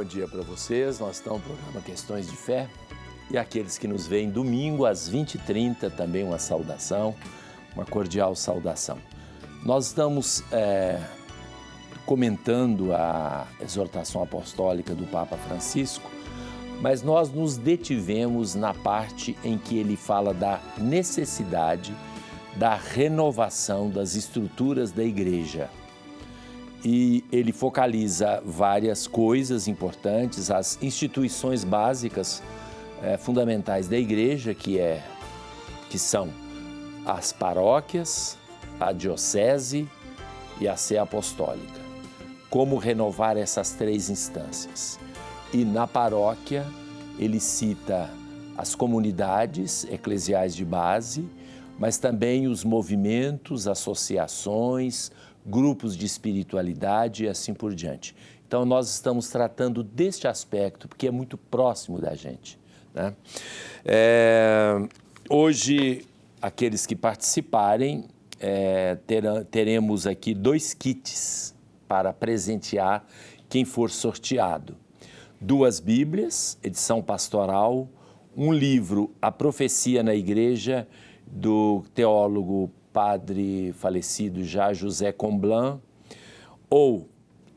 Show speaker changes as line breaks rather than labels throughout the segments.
bom dia para vocês. Nós estamos no programa Questões de Fé. E aqueles que nos veem domingo às 20h30, também uma saudação, uma cordial saudação. Nós estamos comentando a exortação apostólica do Papa Francisco, mas nós nos detivemos na parte em que ele fala da necessidade da renovação das estruturas da igreja. E ele focaliza várias coisas importantes, as instituições básicas fundamentais da igreja, que são as paróquias, a diocese e a sé apostólica. Como renovar essas três instâncias? E na paróquia ele cita as comunidades eclesiais de base, mas também os movimentos, associações, grupos de espiritualidade e assim por diante. Então nós estamos tratando deste aspecto porque é muito próximo da gente, né? Hoje, aqueles que participarem, teremos aqui 2 kits para presentear quem for sorteado. 2 Bíblias, edição pastoral, um livro, A Profecia na Igreja, do teólogo padre falecido já José Comblan, ou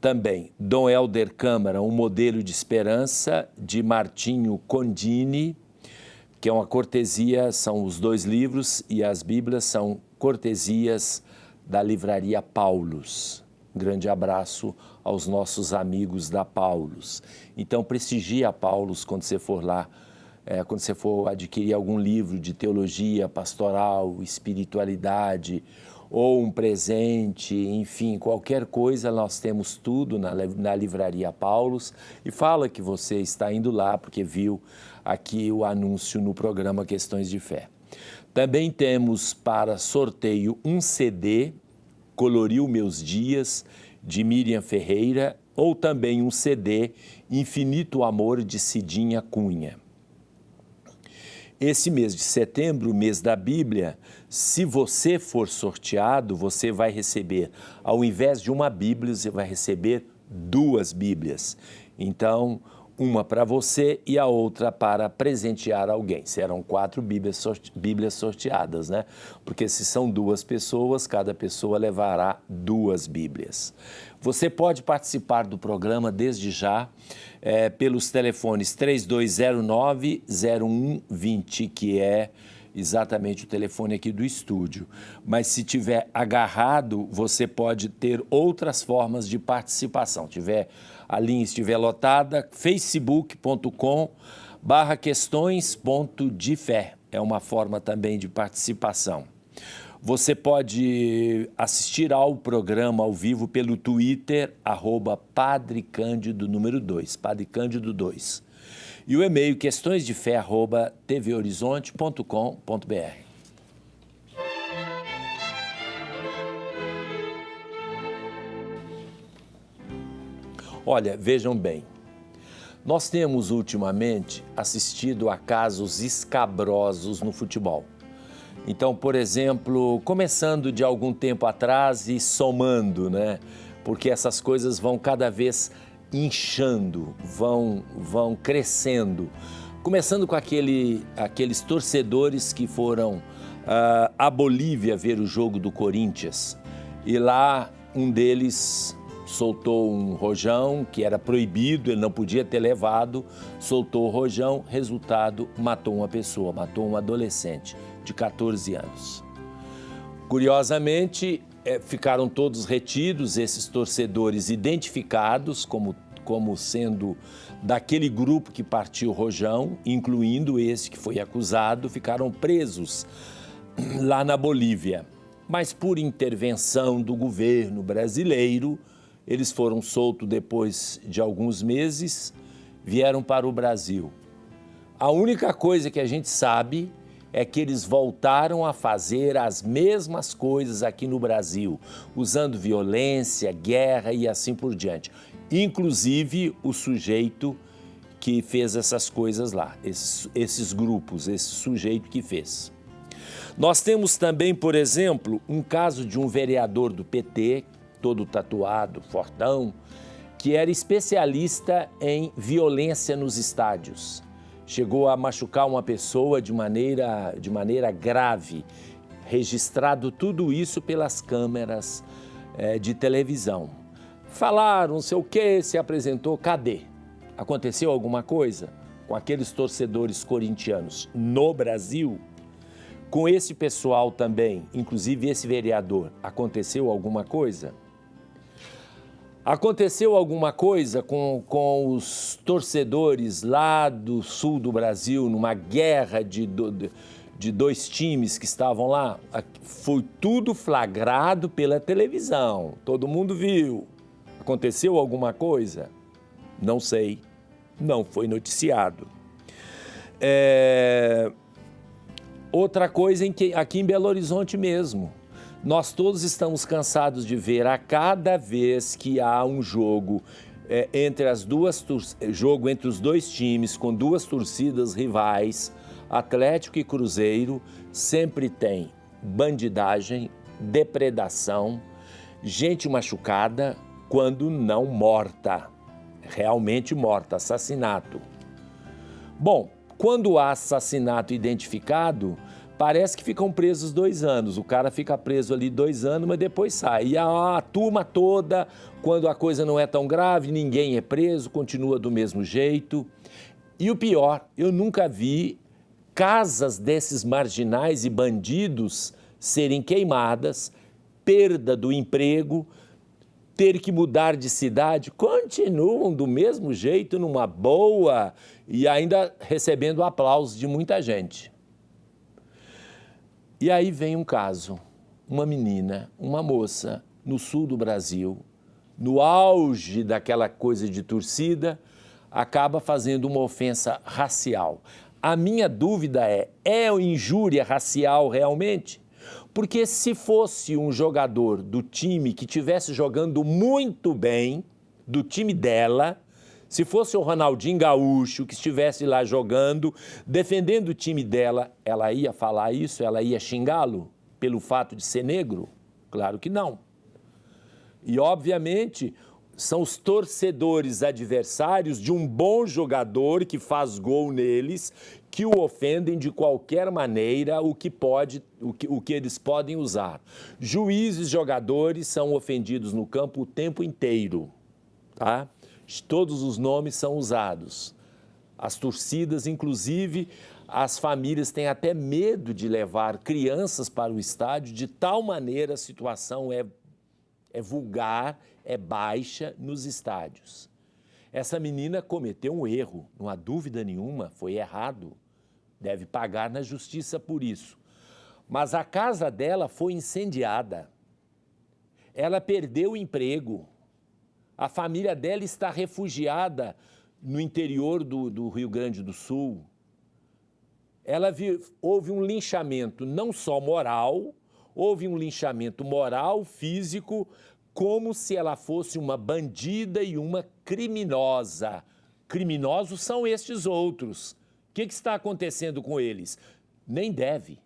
também Dom Helder Câmara, Um Modelo de Esperança, de Martinho Condini, que é uma cortesia, são os 2 livros, e as Bíblias são cortesias da Livraria Paulus. Um grande abraço aos nossos amigos da Paulus. Então, prestigie a Paulus quando você for lá, quando você for adquirir algum livro de teologia, pastoral, espiritualidade, ou um presente, enfim, qualquer coisa, nós temos tudo na Livraria Paulus. E fala que você está indo lá porque viu aqui o anúncio no programa Questões de Fé. Também temos para sorteio um CD, Coloriu Meus Dias, de Miriam Ferreira, ou também um CD, Infinito Amor, de Cidinha Cunha. Esse mês de setembro, mês da Bíblia, se você for sorteado, você vai receber, ao invés de uma Bíblia, você vai receber 2 Bíblias. Então, uma para você e a outra para presentear alguém. Serão 4 Bíblias sorteadas, né? Porque se são 2 pessoas, cada pessoa levará 2 Bíblias. Você pode participar do programa desde já pelos telefones 3209-0120, que é exatamente o telefone aqui do estúdio. Mas se tiver agarrado, você pode ter outras formas de participação. A linha estiver lotada, facebook.com/questões.de-fé. É uma forma também de participação. Você pode assistir ao programa ao vivo pelo Twitter, @padrecândido2, Padre Cândido 2. E o e-mail questõesdefé@tvhorizonte.com.br. Olha, vejam bem, nós temos ultimamente assistido a casos escabrosos no futebol. Então, por exemplo, começando de algum tempo atrás e somando, né? Porque essas coisas vão cada vez inchando, vão crescendo. Começando com aqueles torcedores que foram à Bolívia ver o jogo do Corinthians. E lá um deles soltou um rojão que era proibido, ele não podia ter levado, soltou o rojão, resultado, matou uma pessoa, matou um adolescente de 14 anos. Curiosamente, ficaram todos retidos, esses torcedores identificados como sendo daquele grupo que partiu o rojão, incluindo esse que foi acusado, ficaram presos lá na Bolívia. Mas por intervenção do governo brasileiro, eles foram soltos depois de alguns meses, vieram para o Brasil. A única coisa que a gente sabe é que eles voltaram a fazer as mesmas coisas aqui no Brasil, usando violência, guerra e assim por diante. Inclusive o sujeito que fez essas coisas lá, esses grupos, esse sujeito que fez. Nós temos também, por exemplo, um caso de um vereador do PT, todo tatuado, fortão, que era especialista em violência nos estádios. Chegou a machucar uma pessoa de maneira grave, registrado tudo isso pelas câmeras de televisão. Falaram, não sei o que, se apresentou, cadê? Aconteceu alguma coisa com aqueles torcedores corintianos no Brasil? Com esse pessoal também, inclusive esse vereador, aconteceu alguma coisa? Aconteceu alguma coisa com os torcedores lá do sul do Brasil, numa guerra de dois times que estavam lá? Foi tudo flagrado pela televisão, todo mundo viu. Aconteceu alguma coisa? Não sei, não foi noticiado. Outra coisa aqui em Belo Horizonte mesmo, nós todos estamos cansados de ver a cada vez que há um jogo entre os dois times com duas torcidas rivais, Atlético e Cruzeiro, sempre tem bandidagem, depredação, gente machucada, quando não morta, realmente morta, assassinato. Bom, quando há assassinato identificado, parece que ficam presos 2 anos. O cara fica preso ali 2 anos, mas depois sai. E a turma toda, quando a coisa não é tão grave, ninguém é preso, continua do mesmo jeito. E o pior, eu nunca vi casas desses marginais e bandidos serem queimadas, perda do emprego, ter que mudar de cidade, continuam do mesmo jeito, numa boa, e ainda recebendo aplausos de muita gente. E aí vem um caso, uma menina, uma moça, no sul do Brasil, no auge daquela coisa de torcida, acaba fazendo uma ofensa racial. A minha dúvida é injúria racial realmente? Porque se fosse um jogador do time que estivesse jogando muito bem, do time dela, se fosse o Ronaldinho Gaúcho que estivesse lá jogando, defendendo o time dela, ela ia falar isso? Ela ia xingá-lo pelo fato de ser negro? Claro que não. E, obviamente, são os torcedores adversários de um bom jogador que faz gol neles, que o ofendem de qualquer maneira, o que eles podem usar. Juízes, jogadores são ofendidos no campo o tempo inteiro, tá? Todos os nomes são usados. As torcidas, inclusive, as famílias têm até medo de levar crianças para o estádio, de tal maneira a situação é vulgar, é baixa nos estádios. Essa menina cometeu um erro, não há dúvida nenhuma, foi errado. Deve pagar na justiça por isso. Mas a casa dela foi incendiada. Ela perdeu o emprego. A família dela está refugiada no interior do Rio Grande do Sul. Houve um linchamento não só moral, houve um linchamento moral, físico, como se ela fosse uma bandida e uma criminosa. Criminosos são estes outros. O que está acontecendo com eles? Nem deve.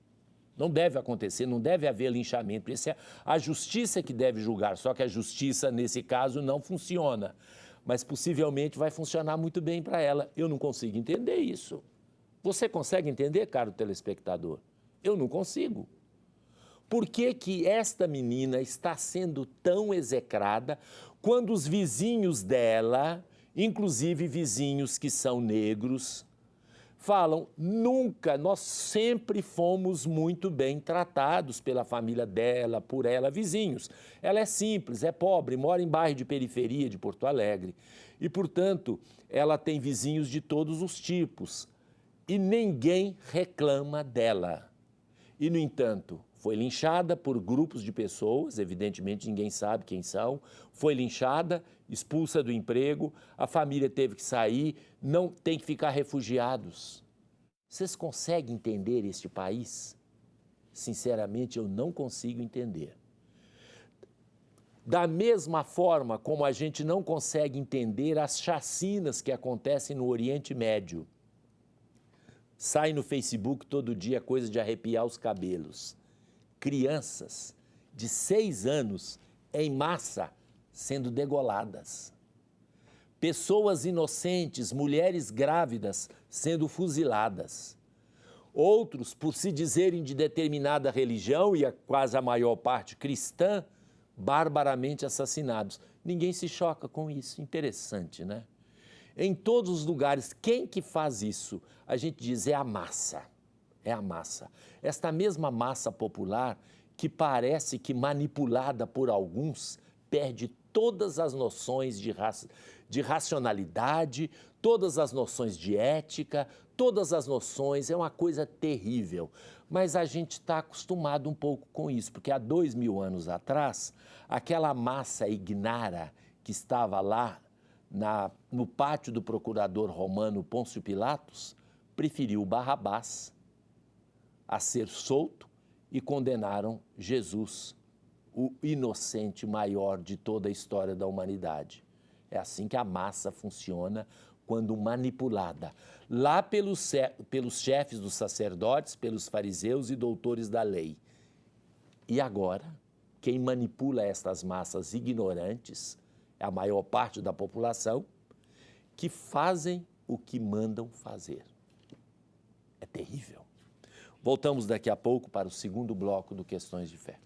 Não deve acontecer, não deve haver linchamento. Isso é a justiça que deve julgar, só que a justiça, nesse caso, não funciona. Mas possivelmente vai funcionar muito bem para ela. Eu não consigo entender isso. Você consegue entender, caro telespectador? Eu não consigo. Por que esta menina está sendo tão execrada quando os vizinhos dela, inclusive vizinhos que são negros, falam, nunca, nós sempre fomos muito bem tratados pela família dela, por ela, vizinhos. Ela é simples, é pobre, mora em bairro de periferia de Porto Alegre e, portanto, ela tem vizinhos de todos os tipos e ninguém reclama dela. E, no entanto, foi linchada por grupos de pessoas, evidentemente ninguém sabe quem são, foi linchada, expulsa do emprego, a família teve que sair, não tem que ficar refugiados. Vocês conseguem entender este país? Sinceramente, eu não consigo entender. Da mesma forma como a gente não consegue entender as chacinas que acontecem no Oriente Médio. Sai no Facebook todo dia coisa de arrepiar os cabelos. Crianças de 6 anos em massa sendo degoladas. pessoas inocentes, mulheres grávidas sendo fuziladas. Outros, por se dizerem de determinada religião, e quase a maior parte cristã, barbaramente assassinados. Ninguém se choca com isso. Interessante, né? Em todos os lugares, quem que faz isso? A gente diz, é a massa. É a massa. Esta mesma massa popular que parece que manipulada por alguns, perde todas as noções de racionalidade, todas as noções de ética, todas as noções, é uma coisa terrível. Mas a gente está acostumado um pouco com isso, porque há 2000 anos atrás, aquela massa ignara que estava lá no pátio do procurador romano Pôncio Pilatos, preferiu Barrabás a ser solto e condenaram Jesus, o inocente maior de toda a história da humanidade. É assim que a massa funciona quando manipulada. Lá pelos chefes dos sacerdotes, pelos fariseus e doutores da lei. E agora, quem manipula estas massas ignorantes é a maior parte da população, que fazem o que mandam fazer. É terrível. Voltamos daqui a pouco para o segundo bloco do Questões de Fé.